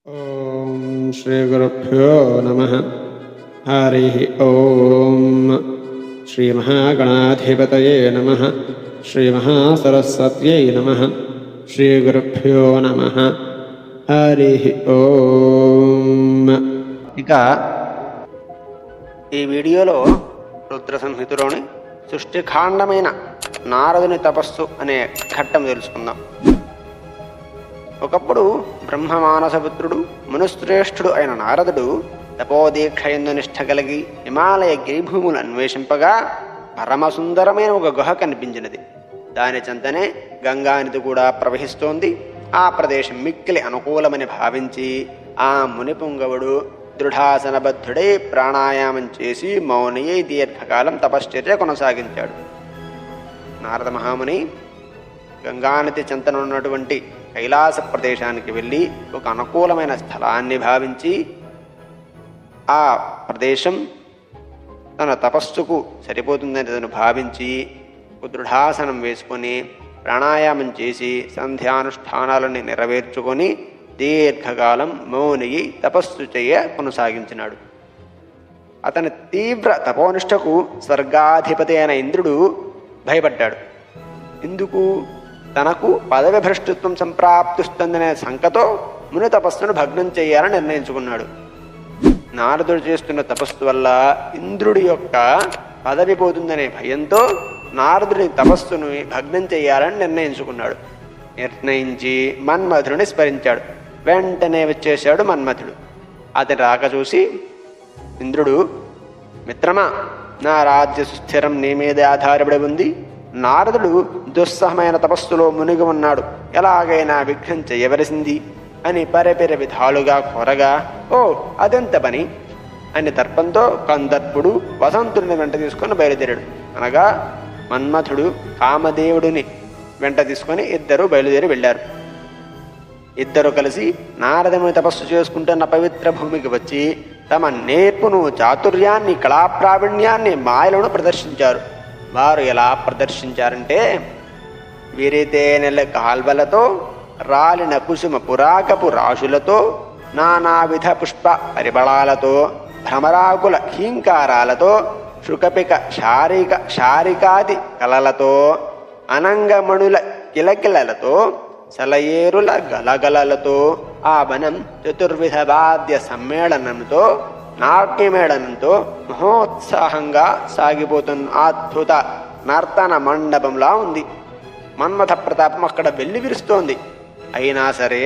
ఓం శ్రీ గురుభ్యో నమః. హరి ఓం. శ్రీ మహాగణాధిపతయే నమః. శ్రీ మహాసరస్వత్యై నమః. శ్రీ గురుభ్యో నమః. హరి ఓం. ఇక ఈ వీడియోలో రుద్ర సంహితలోని సృష్టికాండమైన నారదుని తపస్సు అనే ఘట్టం తెలుసుకుందాం. ఒకప్పుడు బ్రహ్మమానసపుత్రుడు మునుశ్రేష్ఠుడు అయిన నారదుడు తపోదీక్షయందు నిష్ఠ కలిగి హిమాలయ గిరిభూములు అన్వేషింపగా పరమసుందరమైన ఒక గుహ కనిపించినది. దాని చెంతనే గంగానది కూడా ప్రవహిస్తోంది. ఆ ప్రదేశం మిక్కిలి అనుకూలమని భావించి ఆ మునిపుంగవుడు దృఢాసనబద్ధుడై ప్రాణాయామం చేసి మౌనయై దీర్ఘకాలం తపశ్చర్య కొనసాగించాడు. నారద మహాముని గంగానది చెంతనున్నటువంటి కైలాస ప్రదేశానికి వెళ్ళి ఒక అనుకూలమైన స్థలాన్ని భావించి ఆ ప్రదేశం తన తపస్సుకు సరిపోతుందని తను భావించి దృఢాసనం వేసుకొని ప్రాణాయామం చేసి సంధ్యానుష్ఠానాలని నెరవేర్చుకొని దీర్ఘకాలం మౌనియి తపస్సు చేయ కొనసాగించినాడు. అతని తీవ్ర తపోనిష్టకు స్వర్గాధిపతి అయిన ఇంద్రుడు భయపడ్డాడు. ఇందుకు తనకు పదవి భ్రష్టత్వం సంప్రాప్తిస్తుందనే శంకతో ముని తపస్సును భగ్నం చేయాలని నిర్ణయించుకున్నాడు. నారదుడు చేస్తున్న తపస్సు వల్ల ఇంద్రుడి యొక్క పదవి పోతుందనే భయంతో నారదుడి తపస్సును భగ్నం చేయాలని నిర్ణయించి మన్మధుడిని స్మరించాడు. వెంటనే వచ్చేశాడు మన్మధుడు. అతని రాక చూసి ఇంద్రుడు, మిత్రమా, నా రాజ్య సుస్థిరం నీ మీదే ఆధారపడి ఉంది. నారదుడు దుస్సహమైన తపస్సులో మునిగి ఉన్నాడు, ఎలాగైనా విఘ్నం చేయవలసింది అని పరిపెర విధాలుగా కోరగా, ఓ అదెంత పని అని తర్పంతో కందర్పుడు వసంతుడిని వెంట తీసుకొని బయలుదేరాడు. అనగా మన్మథుడు కామదేవుడిని వెంట తీసుకొని ఇద్దరు బయలుదేరి వెళ్ళారు. ఇద్దరు కలిసి నారదముని తపస్సు చేసుకుంటున్న పవిత్ర భూమికి వచ్చి తమ నేర్పును, చాతుర్యాన్ని, కళాప్రావీణ్యాన్ని, మాయలను ప్రదర్శించారు. వారు ఎలా ప్రదర్శించారంటే, విరితేనెల కాల్వలతో, రాలిన కుసుమ పురాకపు రాశులతో, నానావిధ పుష్ప పరిమళాలతో, భ్రమరాకుల హీంకారాలతో, శుకపిక శారికాది కళలతో, అనంగమణుల కిలకిలలతో, సలయేరుల గలగలలతో, ఆ వనం చతుర్విధ వాద్య సమ్మేళనంతో, నాట్యమేళనంతో మహోత్సాహంగా సాగిపోతున్న అద్భుత నర్తన మండపంలా ఉంది. మన్మథ ప్రతాపం అక్కడ వెళ్ళి విరుస్తోంది. అయినా సరే